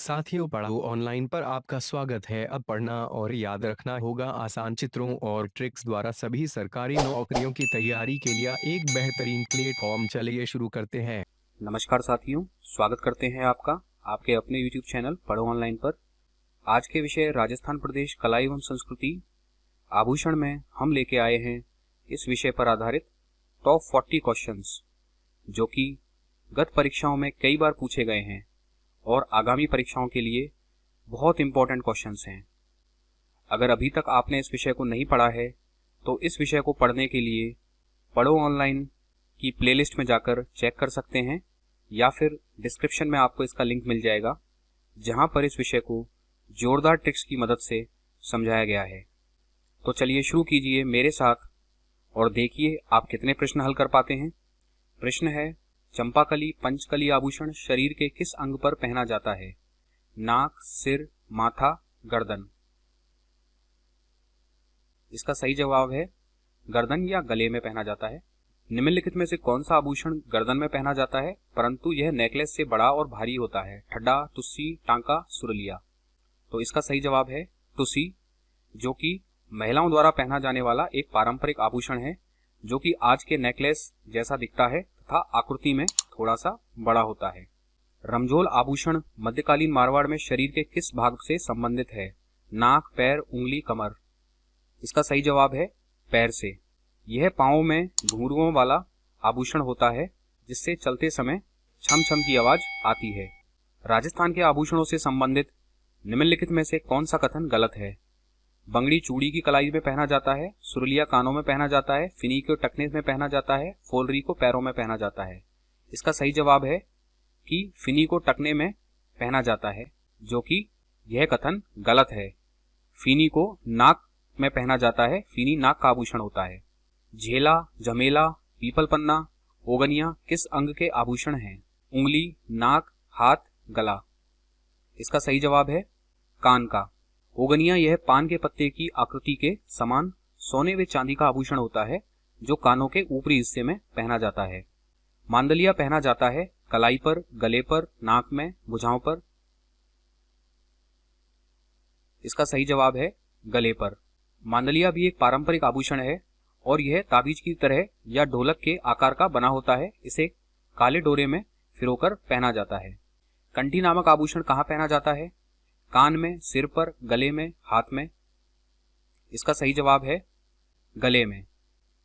साथियों, पढ़ाओ ऑनलाइन पर आपका स्वागत है। अब पढ़ना और याद रखना होगा आसान। चित्रों और ट्रिक्स द्वारा सभी सरकारी नौकरियों की तैयारी के लिए एक बेहतरीन प्लेटफॉर्म। चलिए शुरू करते हैं। नमस्कार साथियों, स्वागत करते हैं आपका आपके अपने YouTube चैनल पढ़ो ऑनलाइन पर। आज के विषय राजस्थान प्रदेश कला एवं संस्कृति आभूषण में हम लेके आए हैं इस विषय पर आधारित टॉप 40 क्वेश्चंस, जो कि गत परीक्षाओं में कई बार पूछे गए हैं और आगामी परीक्षाओं के लिए बहुत इंपॉर्टेंट क्वेश्चंस हैं। अगर अभी तक आपने इस विषय को नहीं पढ़ा है तो इस विषय को पढ़ने के लिए पढ़ो ऑनलाइन की प्लेलिस्ट में जाकर चेक कर सकते हैं, या फिर डिस्क्रिप्शन में आपको इसका लिंक मिल जाएगा, जहां पर इस विषय को जोरदार ट्रिक्स की मदद से समझाया गया है। तो चलिए शुरू कीजिए मेरे साथ और देखिए आप कितने प्रश्न हल कर पाते हैं। प्रश्न है, चंपाकली पंचकली आभूषण शरीर के किस अंग पर पहना जाता है? नाक, सिर, माथा, गर्दन। इसका सही जवाब है गर्दन या गले में पहना जाता है। निम्नलिखित में से कौन सा आभूषण गर्दन में पहना जाता है परंतु यह नेकलेस से बड़ा और भारी होता है? ठड्डा, टुस्सी, टांका, सुरलिया। तो इसका सही जवाब है टुस्सी, जो कि महिलाओं द्वारा पहना जाने वाला एक पारंपरिक आभूषण है, जो कि आज के नेकलेस जैसा दिखता है तथा आकृति में थोड़ा सा बड़ा होता है। रमझोल आभूषण मध्यकालीन मारवाड़ में शरीर के किस भाग से संबंधित है? नाक, पैर, उंगली, कमर। इसका सही जवाब है पैर से। यह पांवों में घुंघरुओं वाला आभूषण होता है, जिससे चलते समय छम छम की आवाज आती है। राजस्थान के आभूषणों से संबंधित निम्नलिखित में से कौन सा कथन गलत है? बंगड़ी चूड़ी की कलाई में पहना जाता है, सुरलिया कानों में पहना जाता है, फिनी को टखने में पहना जाता है, फोलरी को पैरों में पहना जाता है। इसका सही जवाब है कि फिनी को टखने में पहना जाता है, जो कि यह कथन गलत है। फिनी को नाक में पहना जाता है, फिनी नाक का आभूषण होता है। झेला, झमेला, पीपल पन्ना, ओगनिया किस अंग के आभूषण हैं? उंगली, नाक, हाथ, गला। इसका सही जवाब है कान का। ओगनिया यह पान के पत्ते की आकृति के समान सोने व चांदी का आभूषण होता है, जो कानों के ऊपरी हिस्से में पहना जाता है। मांदलिया पहना जाता है कलाई पर, गले पर, नाक में, भुजाओं पर। इसका सही जवाब है गले पर। मांदलिया भी एक पारंपरिक आभूषण है और यह ताबीज की तरह या ढोलक के आकार का बना होता है। इसे काले डोरे में फिरोकर पहना जाता है। कंठी नामक आभूषण कहाँ पहना जाता है? कान में, सिर पर, गले में, हाथ में। इसका सही जवाब है गले में।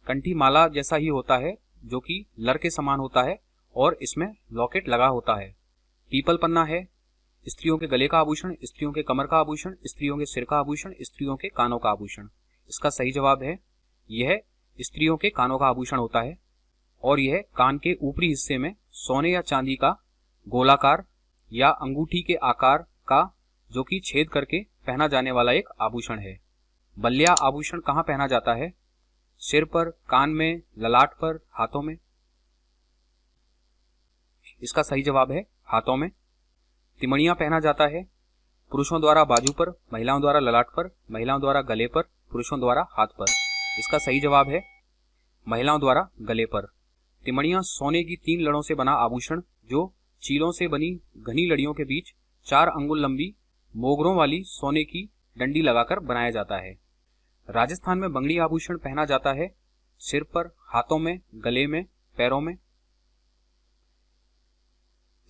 कंठी माला जैसा ही होता है, जो कि लर के समान होता है और इसमें लॉकेट लगा होता है। पीपल पन्ना है स्त्रियों के गले का आभूषण, स्त्रियों के कमर का आभूषण, स्त्रियों के सिर का आभूषण, स्त्रियों के कानों का आभूषण। इसका सही जवाब है यह स्त्रियों के कानों का आभूषण होता है और यह कान के ऊपरी हिस्से में सोने या चांदी का गोलाकार या अंगूठी के आकार का, जो कि छेद करके पहना जाने वाला एक आभूषण है। बल्लिया आभूषण कहाँ पहना जाता है? सिर पर, कान में, ललाट पर, हाथों में। इसका सही जवाब है हाथों में। तिमणिया पहना जाता है पुरुषों द्वारा बाजू पर, महिलाओं द्वारा ललाट पर, महिलाओं द्वारा गले पर, पुरुषों द्वारा हाथ पर। इसका सही जवाब है महिलाओं द्वारा गले पर। तिमणिया सोने की 3 लड़ों से बना आभूषण, जो चीलों से बनी घनी लड़ियों के बीच 4 अंगुल लंबी मोगरों वाली सोने की डंडी लगाकर बनाया जाता है। राजस्थान में बंगड़ी आभूषण पहना जाता है सिर पर, हाथों में, गले में, पैरों में।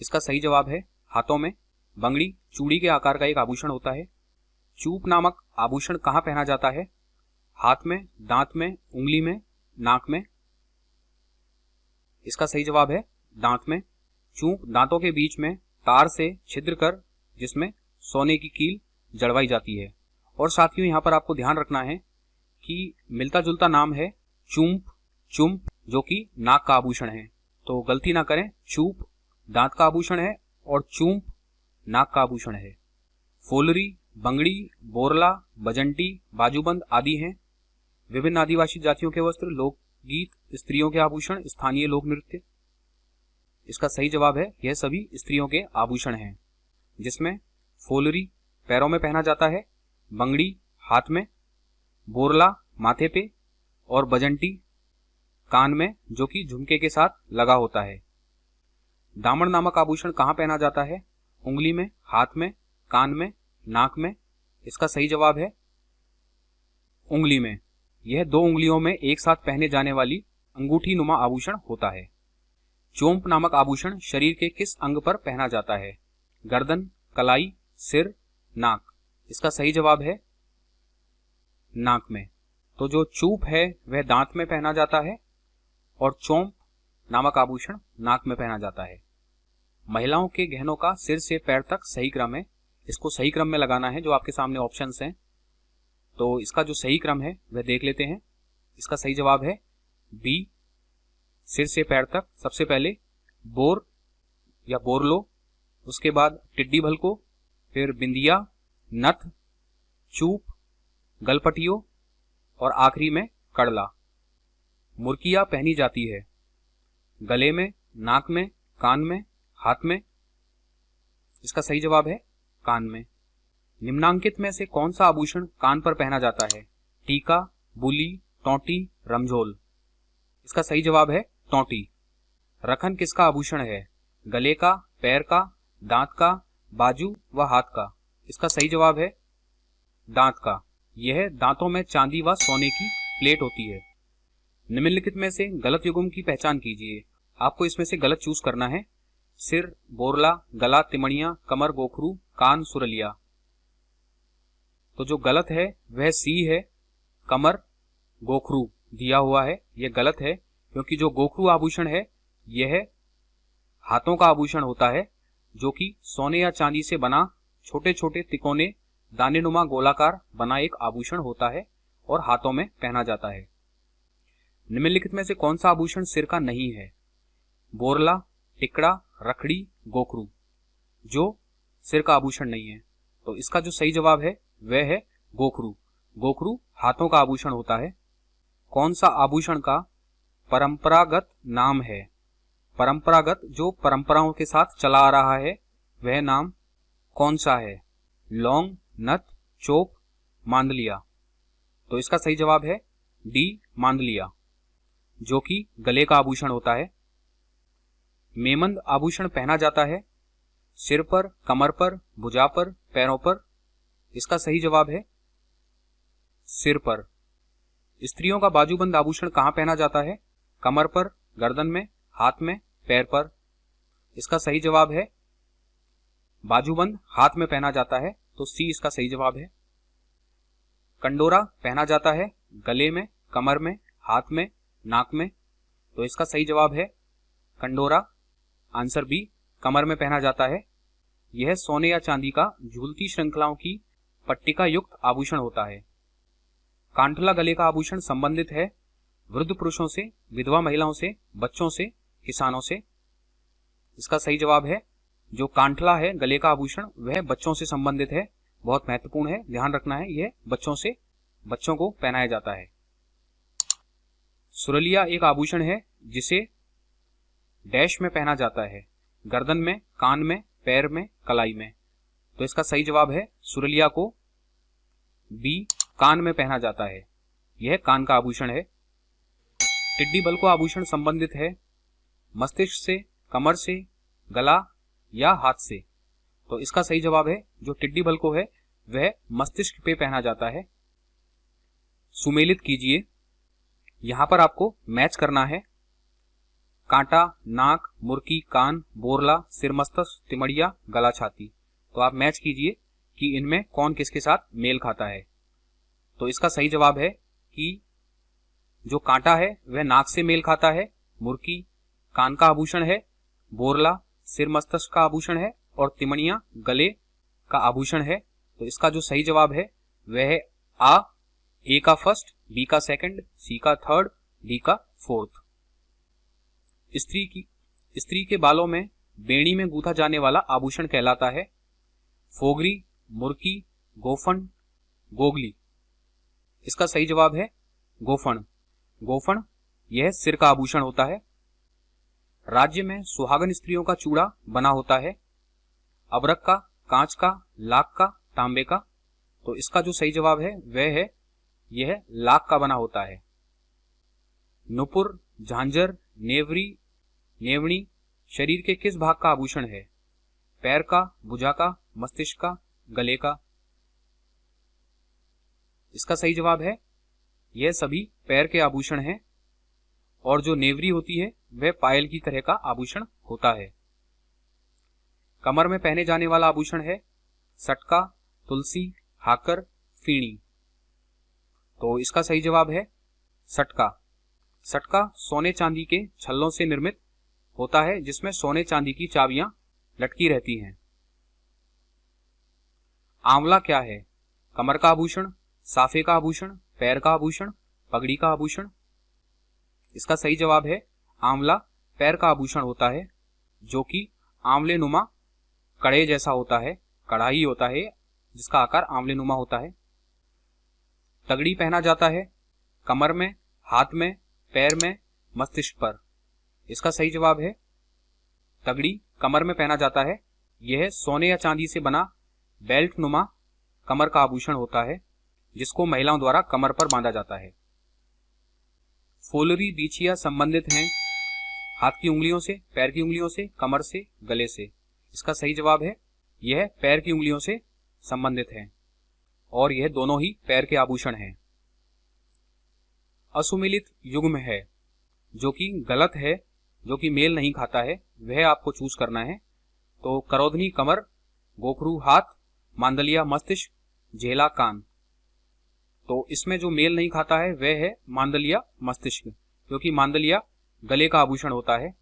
इसका सही जवाब है हाथों में। बंगड़ी चूड़ी के आकार का एक आभूषण होता है। चूप नामक आभूषण कहाँ पहना जाता है? हाथ में, दांत में, उंगली में, नाक में। इसका सही जवाब है दांत में। चूप दांतों के बीच में तार से छिद्र कर जिसमें सोने की कील जड़वाई जाती है। और साथियों, यहाँ पर आपको ध्यान रखना है कि मिलता जुलता नाम है चूंप, चुंप, जो कि नाक का आभूषण है। तो गलती ना करें, चूप दांत का आभूषण है और चूंप नाक का आभूषण है। फोलरी, बंगड़ी, बोरला, बजंटी, बाजूबंद आदि हैं विभिन्न आदिवासी जातियों के वस्त्र, लोकगीत, स्त्रियों के आभूषण, स्थानीय लोक नृत्य। इसका सही जवाब है यह सभी स्त्रियों के आभूषण हैं, जिसमें फोलरी पैरों में पहना जाता है, बंगड़ी हाथ में, बोरला माथे पे और बजंटी कान में, जो कि झुमके के साथ लगा होता है। दामन नामक आभूषण कहाँ पहना जाता है? उंगली में, हाथ में, कान में, नाक में। इसका सही जवाब है उंगली में। यह 2 उंगलियों में एक साथ पहने जाने वाली अंगूठी नुमा आभूषण होता है। चोंप नामक आभूषण शरीर के किस अंग पर पहना जाता है? गर्दन, कलाई, सिर, नाक। इसका सही जवाब है नाक में। तो जो चूप है वह दांत में पहना जाता है और चोंप नामक आभूषण नाक में पहना जाता है। महिलाओं के गहनों का सिर से पैर तक सही क्रम है। इसको सही क्रम में लगाना है, जो आपके सामने ऑप्शंस हैं। तो इसका जो सही क्रम है वह देख लेते हैं। इसका सही जवाब है बी, सिर से पैर तक। सबसे पहले बोर या बोरलो, उसके बाद टिड्डी भलको, फिर बिंदिया, नथ, चूप, गलपटियो और आखिरी में कड़ला। मुर्किया पहनी जाती है गले में, नाक में, कान में, हाथ में। इसका सही जवाब है कान में। निम्नांकित में से कौन सा आभूषण कान पर पहना जाता है? टीका, बुली, टोंटी, रमझोल। इसका सही जवाब है टोंटी। रखन किसका आभूषण है? गले का, पैर का, दांत का, बाजू व हाथ का। इसका सही जवाब है दांत का। यह दांतों में चांदी व सोने की प्लेट होती है। निम्नलिखित में से गलत युग्म की पहचान कीजिए। आपको इसमें से गलत चूज करना है। सिर बोरला, गला तिमणिया, कमर गोखरू, कान सुरलिया। तो जो गलत है वह सी है, कमर गोखरू दिया हुआ है। यह गलत है, क्योंकि जो गोखरू आभूषण है यह हाथों का आभूषण होता है, जो कि सोने या चांदी से बना छोटे छोटे तिकोने दानेनुमा गोलाकार बना एक आभूषण होता है और हाथों में पहना जाता है। निम्नलिखित में से कौन सा आभूषण सिर का नहीं है? बोरला, टिकड़ा, रखड़ी, गोखरू। जो सिर का आभूषण नहीं है, तो इसका जो सही जवाब है वह है गोखरू। गोखरू हाथों का आभूषण होता है। कौन सा आभूषण का परंपरागत नाम है? परंपरागत जो परंपराओं के साथ चला आ रहा है वह नाम कौन सा है? लौंग, नथ, चोप, मांदलिया। तो इसका सही जवाब है डी, मांदलिया, जो कि गले का आभूषण होता है। मेमंद आभूषण पहना जाता है सिर पर, कमर पर, भुजा पर, पैरों पर। इसका सही जवाब है सिर पर। स्त्रियों का बाजूबंद आभूषण कहां पहना जाता है? कमर पर, गर्दन में, हाथ में, पैर पर। इसका सही जवाब है बाजूबंद हाथ में पहना जाता है, तो सी इसका सही जवाब है। कंडोरा पहना जाता है गले में, कमर में, हाथ में, नाक में। तो इसका सही जवाब है कंडोरा, आंसर बी, कमर में पहना जाता है। यह सोने या चांदी का झूलती श्रृंखलाओं की पट्टिका युक्त आभूषण होता है। कांठला गले का आभूषण संबंधित है वृद्ध पुरुषों से, विधवा महिलाओं से, बच्चों से, किसानों से। इसका सही जवाब है जो कांठला है गले का आभूषण वह बच्चों से संबंधित है। बहुत महत्वपूर्ण है, ध्यान रखना है, यह बच्चों को पहनाया जाता है। सुरलिया एक आभूषण है जिसे डैश में पहना जाता है, गर्दन में, कान में, पैर में, कलाई में। तो इसका सही जवाब है सुरलिया को बी, कान में पहना जाता है। यह कान का आभूषण है। टिड्डी बल को आभूषण संबंधित है मस्तिष्क से, कमर से, गला या हाथ से। तो इसका सही जवाब है जो टिड्डी बल को है वह मस्तिष्क पे पहना जाता है। सुमेलित कीजिए। यहां पर आपको मैच करना है। कांटा, नाक, मुर्की, कान, बोरला, सिर मस्तक, तिमड़िया, गला छाती। तो आप मैच कीजिए कि इनमें कौन किसके साथ मेल खाता है। तो इसका सही जवाब है कि जो कांटा है वह नाक से मेल खाता है, मुर्की कान का आभूषण है, बोरला सिर मस्तक का आभूषण है और तिमड़िया गले का आभूषण है। तो इसका जो सही जवाब है वह है आ, ए का फर्स्ट, बी का सेकंड, सी का थर्ड, डी का फोर्थ। स्त्री के बालों में बेड़ी में गूंथा जाने वाला आभूषण कहलाता है फोगरी, मुर्की, गोफन, गोगली। इसका सही जवाब है गोफन। गोफन यह सिर का आभूषण होता है। राज्य में सुहागन स्त्रियों का चूड़ा बना होता है अबरक का, कांच का, लाख का, तांबे का। तो इसका जो सही जवाब है वह है यह लाख का बना होता है। नुपुर, झांझर, नेवरी, नेवणी शरीर के किस भाग का आभूषण है? पैर का, भुजा का, मस्तिष्क का, गले का? इसका सही जवाब है यह सभी पैर के आभूषण हैं और जो नेवरी होती है वह पायल की तरह का आभूषण होता है। कमर में पहने जाने वाला आभूषण है सटका, तुलसी, हाकर, फीणी। तो इसका सही जवाब है सटका। सटका सोने चांदी के छल्लों से निर्मित होता है जिसमें सोने चांदी की चाबियां लटकी रहती हैं। आंवला क्या है? कमर का आभूषण, साफे का आभूषण, पैर का आभूषण, पगड़ी का आभूषण? इसका सही जवाब है आंवला पैर का आभूषण होता है जो कि आंवले नुमा कड़े जैसा होता है, कढ़ाई होता है जिसका आकार आंवले नुमा होता है। तगड़ी पहना जाता है कमर में, हाथ में, पैर में, मस्तिष्क पर। इसका सही जवाब है तगड़ी कमर में पहना जाता है। यह सोने या चांदी से बना बेल्ट नुमा कमर का आभूषण होता है जिसको महिलाओं द्वारा कमर पर बांधा जाता है। फुलरी बीछिया संबंधित हैं हाथ की उंगलियों से, पैर की उंगलियों से, कमर से, गले से। इसका सही जवाब है यह पैर की उंगलियों से संबंधित है और यह दोनों ही पैर के आभूषण हैं। असुमिलित युग्म है जो कि गलत है, जो कि मेल नहीं खाता है, वह आपको चूज करना है। तो करोधनी कमर, गोखरू हाथ, मांदलिया मस्तिष्क, झेला कान। तो इसमें जो मेल नहीं खाता है वह है मांदलिया मस्तिष्क, क्योंकि मांदलिया गले का आभूषण होता है।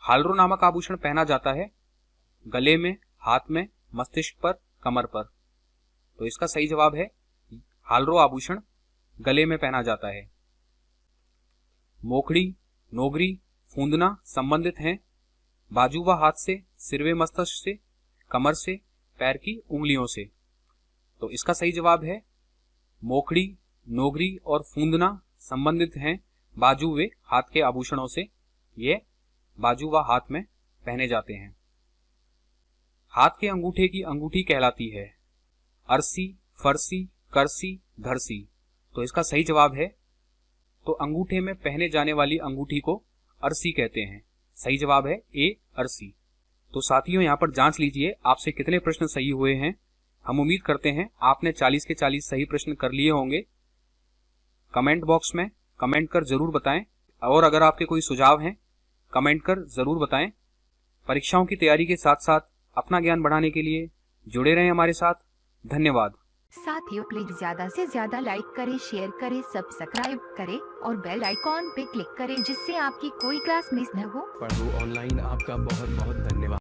हालरो नामक आभूषण पहना जाता है गले में, हाथ में, मस्तिष्क पर, कमर पर। तो इसका सही जवाब है हालरो आभूषण गले में पहना जाता है। मोखड़ी, नोगरी, फूंदना संबंधित हैं बाजू व हाथ से, सिरवे मस्तिष्क से, कमर से, पैर की उंगलियों से। तो इसका सही जवाब है मोखड़ी, नोगरी और फूंदना संबंधित हैं बाजू व हाथ के आभूषणों से। ये बाजू व हाथ में पहने जाते हैं। हाथ के अंगूठे की अंगूठी कहलाती है अरसी, फरसी, करसी, धरसी। तो इसका सही जवाब है तो अंगूठे में पहने जाने वाली अंगूठी को अरसी कहते हैं। सही जवाब है ए अरसी। तो साथियों यहाँ पर जांच लीजिए आपसे कितने प्रश्न सही हुए हैं। हम उम्मीद करते हैं आपने 40 के 40 सही प्रश्न कर लिए होंगे। कमेंट बॉक्स में कमेंट कर जरूर बताएं और अगर आपके कोई सुझाव हैं कमेंट कर जरूर बताएं। परीक्षाओं की तैयारी के साथ साथ अपना ज्ञान बढ़ाने के लिए जुड़े रहें हमारे साथ। धन्यवाद। साथियों प्लीज ज्यादा से ज्यादा लाइक करें, शेयर करें, सब्सक्राइब करें और बेल आइकॉन पे क्लिक करें जिससे आपकी कोई क्लास मिस न हो। पढ़ो ऑनलाइन आपका बहुत बहुत धन्यवाद।